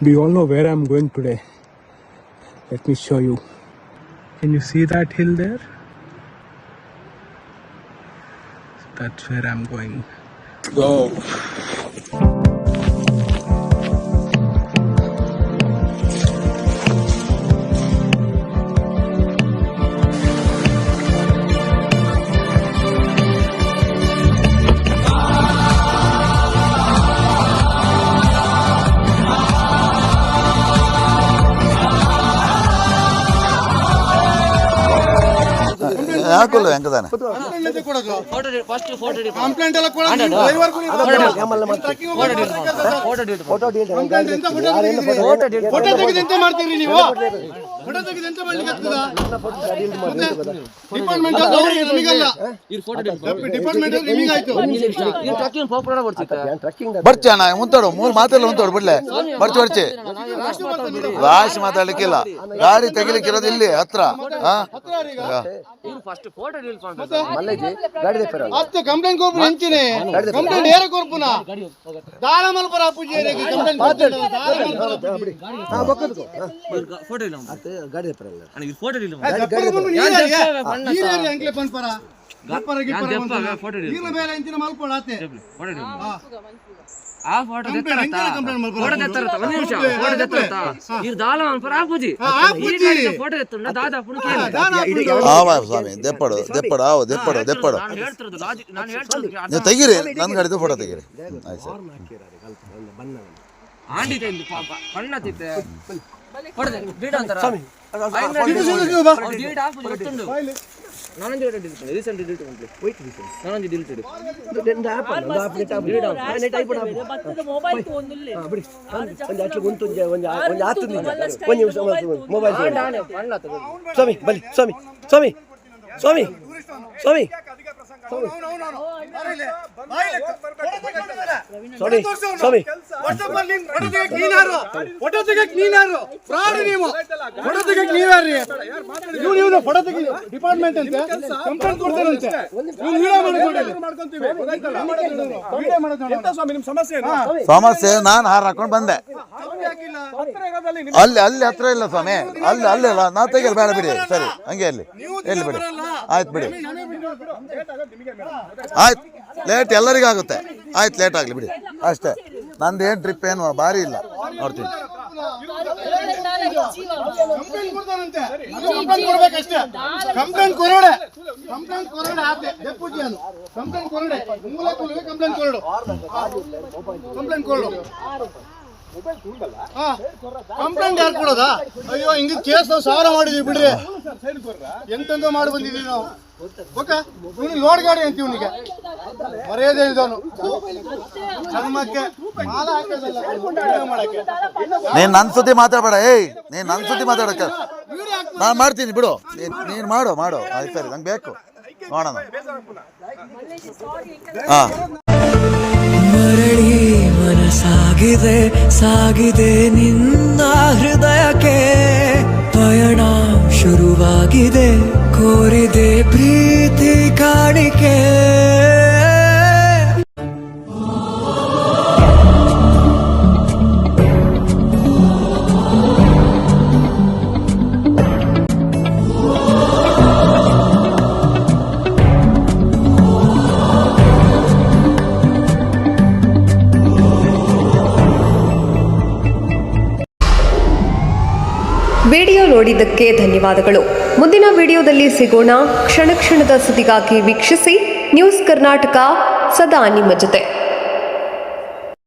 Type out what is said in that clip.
We all know where I'm going today. Let me show you. Can you see that hill there? That's where I'm going. Go. ಯಾಕಲ್ಲ ಹೆಂಗದಾನೆ ಬರ್ಚ ಮುಂತಾಡು ಮೂರು ಮಾತೆಲ್ಲ ಮುಂತಾಡು ಬಿಡ್ಲೆ ಬರ್ಚಿ ಬರ್ಚಿ ರಾಶಿ ಮಾತಾಡ್ಲಿಕ್ಕಿಲ್ಲ ಗಾಡಿ ತೆಗಿಲಿಕ್ಕಿರೋದು ಇಲ್ಲಿ ಹತ್ರ complaint ಕೊರ್ಪು ಹೆಂಚಿನಿ complaint ಏರ ಕೊರ್ಪುನ ದಾಳ ಮಲ್ಪರ ಪೂಜೆ ಕಂಪ್ಲೇಂಟ್ ಗಾಡಿ ಸ್ವಾಮಿ ದೆಪ್ಪಡು ದೆಪ್ಪಡು ಆವು ದೆಪ್ಪಡು ದೆಪ್ಪಡು ನೀವು ತೆಗೀರಿ ನನ್ನ ಗಾಡಿದು ಫೋಟೋ ತೆಗೀರಿ ಸ್ವಾಮಿ ಬಲಿ ಸ್ವಾಮಿ ಸ್ವಾಮಿ ಸ್ವಾಮಿ ಸ್ವಾಮಿ ಸ್ವಾಮಿ ಡಿಪಾರ್ಟ್ಮೆಂಟ್ ಅಂತ ಕಂಪ್ಲೇಂಟ್ ಕೊಡ್ತಾರಂತೆ ಸಮಸ್ಯೆ ನಾನು ಹಾರ ಹಾಕೊಂಡು ಬಂದೆ ಅಲ್ಲಿ ಅಲ್ಲಿ ಹತ್ರ ಇಲ್ಲ ಸ್ವಾಮಿ ಅಲ್ಲಿ ಅಲ್ಲಿ ನಾ ತೆಗಿಯಲ್ಲ ಬೇಡ ಬಿಡಿ ಸರಿ ಹಂಗೆ ಅಲ್ಲಿ ಎಲ್ಲಿ ಬಿಡಿ ಆಯ್ತು ಬಿಡಿ ಆಯ್ತು ಲೇಟ್ ಎಲ್ಲರಿಗೂ ಆಗುತ್ತೆ ಆಯ್ತು ಲೇಟ್ ಆಗಲಿ ಬಿಡಿ ಅಷ್ಟೇ ನಂದು ಏನು ಟ್ರಿಪ್ ಏನು ಭಾರಿ ಇಲ್ಲ ನೋಡ್ತೀನಿ ಕಂಪ್ಲೇಂಟ್ ಕೊರೋಡೆ ಕಂಪ್ಲೇಂಟ್ ಕೊರೋಡೆ ಆತೆ ಡೆಪ್ಯೂಟಿ ಅನ್ನು ಕಂಪ್ಲೇಂಟ್ ಕೊರೋಡೆ ಮೂಲಕುಲುವೆ ಕಂಪ್ಲೇಂಟ್ ಕೊರೋಡು ಕಂಪ್ಲೇಂಟ್ ಕೊರೋಡು ಕಂಪ್ಲೇಂಟ್ ಯಾರು ಕೊಡೋದಾ ಅಯ್ಯೋ ಹಿಂಗ ಕೇಸ್ ನಾವು ಸಾವಿರ ಮಾಡಿದೀವಿ ಬಿಡ್ರಿ ಎಂತೆಂತ ಮಾಡಿ ಬಂದಿದ್ದೀವಿ ನಾವು ಓಕೆ ಇವನಿಗೆ ಲೋಡ್ ಗಾಡಿ ಅಂತ ಇವನಿಗೆ ಮರ್ಯಾದೆ ಇದ್ದವನು ಚರ್ಮಕ್ಕೆ ಮಾಲ ಹಾಕೋದಲ್ಲ ನೀನು ನನ್ನ ಸುದ್ದಿ ಮಾತಾಡಬೇಡ ಏಯ್ ನೀನು ನನ್ನ ಸುದ್ದಿ ಮಾತಾಡಕ್ಕೆ ನಾನು ಮಾಡ್ತೀನಿ ಬಿಡು ನೀನು ಮಾಡು ಮಾಡು ಆಯ್ತು ಸರಿ ನಂಗೆ ಬೇಕು ನೋಡೋಣ ಹಾಂ ಮರಳಿ ಮನಸಾಗಿದೆ ಸಾಗಿದೆ ನಿನ್ನ ಹೃದಯಕ್ಕೆ ಪಯಣ ಶುರುವಾಗಿದೆ ಕೋರಿದೆ ಪ್ರೀತಿ ಕಾಣಿಕೆ ವಿಡಿಯೋ ನೋಡಿದ್ದಕ್ಕೆ ಧನ್ಯವಾದಗಳು. ಮುಂದಿನ ವಿಡಿಯೋದಲ್ಲಿ ಸಿಗೋಣ. ಕ್ಷಣ ಕ್ಷಣದ ಸುದ್ದಿಗಾಗಿ ವೀಕ್ಷಿಸಿ ನ್ಯೂಸ್ ಕರ್ನಾಟಕ, ಸದಾ ನಿಮ್ಮ ಜೊತೆ.